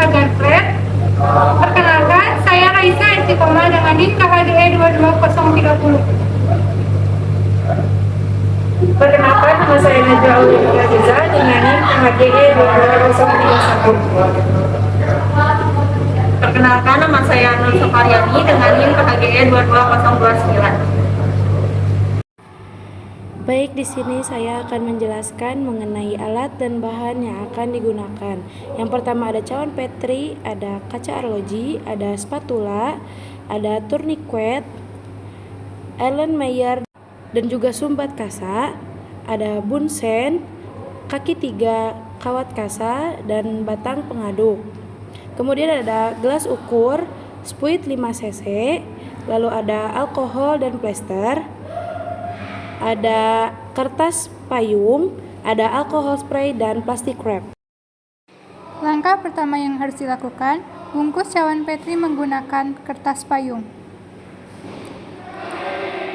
agar flat. Perkenalkan, saya Raisa Istiqomah dengan NIM KHDE 22030. Perkenalkan, nama saya Najwa Aulia Aziza dengan NIM KHDE 22031. Perkenalkan, nama saya Nur Sofaryani dengan NIM KHGE 22029. Baik, di sini saya akan menjelaskan mengenai alat dan bahan yang akan digunakan. Yang pertama ada cawan Petri, ada kaca arloji, ada spatula, ada tourniquet, Erlenmeyer, dan juga sumbat kasa, ada bunsen, kaki 3 kawat kasa, dan batang pengaduk. Kemudian ada gelas ukur, spuit 5 cc, lalu ada alkohol dan plester, ada kertas payung, ada alkohol spray, dan plastik wrap. Langkah pertama yang harus dilakukan, bungkus cawan Petri menggunakan kertas payung.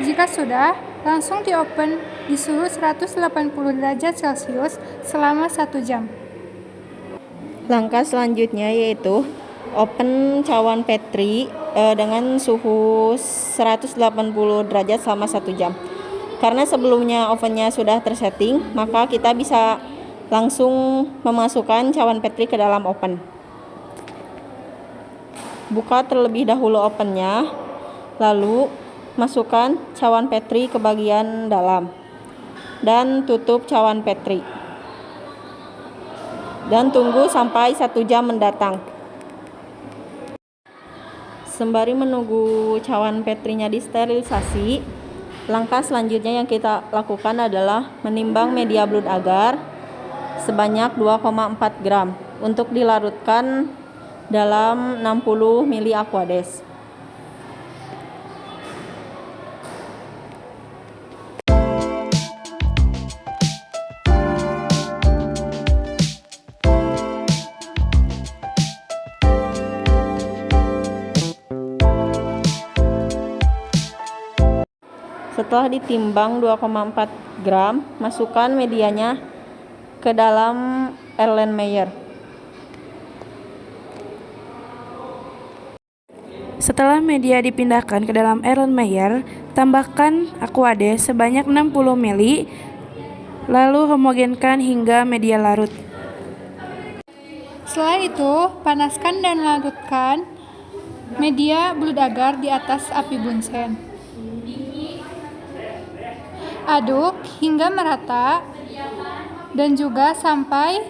Jika sudah, langsung di-open di suhu 180 derajat Celcius selama 1 jam. Langkah selanjutnya yaitu open cawan Petri dengan suhu 180 derajat selama 1 jam. Karena sebelumnya ovennya sudah tersetting, maka kita bisa langsung memasukkan cawan Petri ke dalam oven. Buka terlebih dahulu ovennya, lalu masukkan cawan Petri ke bagian dalam dan tutup cawan Petri. Dan tunggu sampai 1 jam mendatang. Sembari menunggu cawan Petrinya disterilisasi, langkah selanjutnya yang kita lakukan adalah menimbang media blood agar sebanyak 2,4 gram untuk dilarutkan dalam 60 ml Aquades. Setelah ditimbang 2,4 gram, masukkan medianya ke dalam Erlenmeyer. Setelah media dipindahkan ke dalam Erlenmeyer, tambahkan Aquades sebanyak 60 ml, lalu homogenkan hingga media larut. Setelah itu, panaskan dan larutkan media blood agar di atas api bunsen. Aduk hingga merata dan juga sampai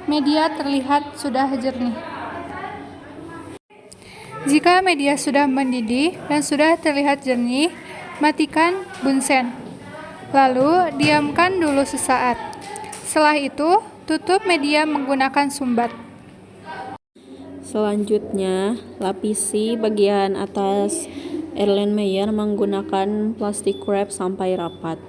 media terlihat sudah jernih. Jika media sudah mendidih dan sudah terlihat jernih, matikan bunsen. Lalu diamkan dulu sesaat. Setelah itu, tutup media menggunakan sumbat. Selanjutnya, lapisi bagian atas Erlenmeyer menggunakan plastik wrap sampai rapat.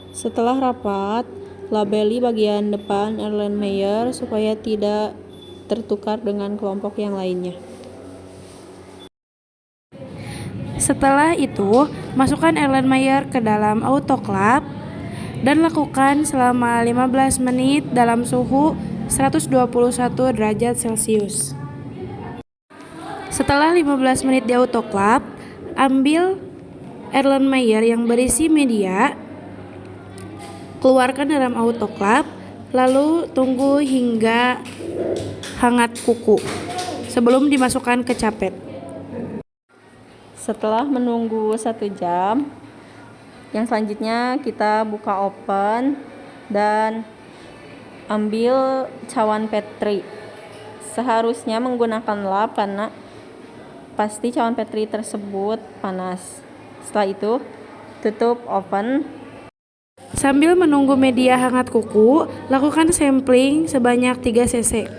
Setelah rapat, labeli bagian depan Erlenmeyer supaya tidak tertukar dengan kelompok yang lainnya. Setelah itu, masukkan Erlenmeyer ke dalam autoclave dan lakukan selama 15 menit dalam suhu 121 derajat Celcius. Setelah 15 menit di autoclave, ambil Erlenmeyer yang berisi media, keluarkan dalam autoclave, lalu tunggu hingga hangat kuku sebelum dimasukkan ke capet. Setelah menunggu 1 jam, yang selanjutnya kita buka oven dan ambil cawan Petri. Seharusnya menggunakan lap karena pasti cawan Petri tersebut panas. Setelah itu, tutup oven. Sambil menunggu media hangat kuku, lakukan sampling sebanyak 3 cc.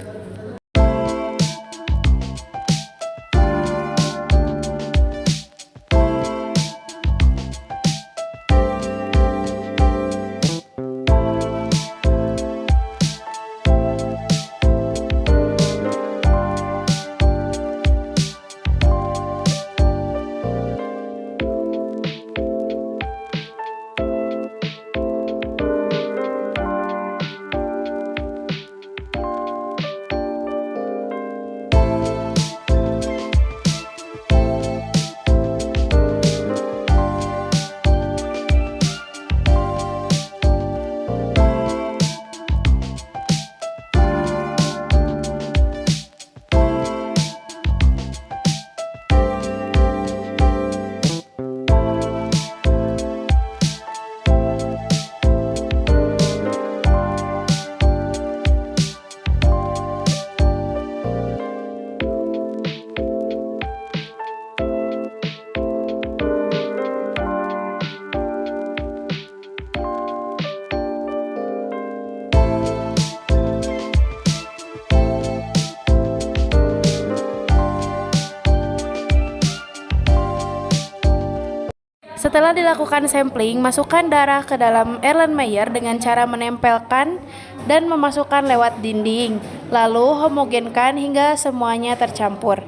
Setelah dilakukan sampling, masukkan darah ke dalam Erlenmeyer dengan cara menempelkan dan memasukkan lewat dinding, lalu homogenkan hingga semuanya tercampur.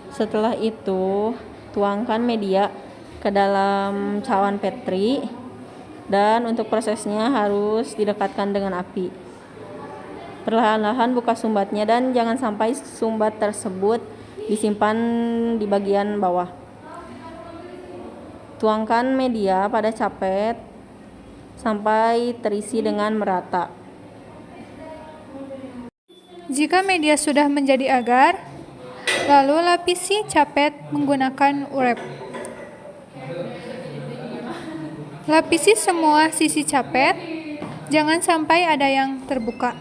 Setelah itu, tuangkan media ke dalam cawan Petri dan untuk prosesnya harus didekatkan dengan api. Perlahan-lahan buka sumbatnya dan jangan sampai sumbat tersebut disimpan di bagian bawah. Tuangkan media pada capet sampai terisi dengan merata. Jika media sudah menjadi agar, lalu lapisi capet menggunakan urep. Lapisi semua sisi capet, jangan sampai ada yang terbuka.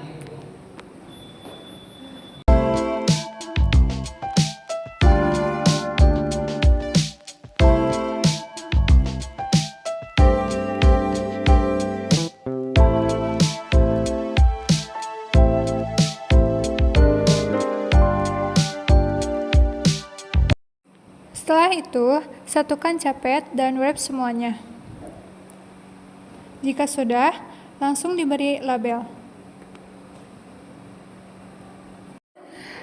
Setelah itu, satukan capet dan wrap semuanya. Jika sudah, langsung diberi label.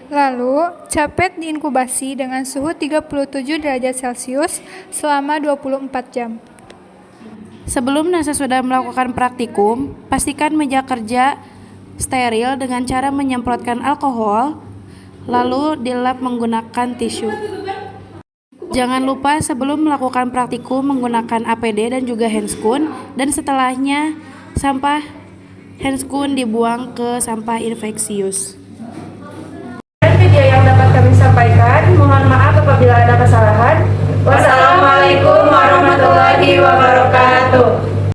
Lalu, capet diinkubasi dengan suhu 37 derajat Celcius selama 24 jam. Sebelum NASA sudah melakukan praktikum, pastikan meja kerja steril dengan cara menyemprotkan alkohol, lalu dilap menggunakan tisu. Jangan lupa sebelum melakukan praktikum menggunakan APD dan juga handscoon, dan setelahnya sampah handscoon dibuang ke sampah infeksius. Dan media yang dapat kami sampaikan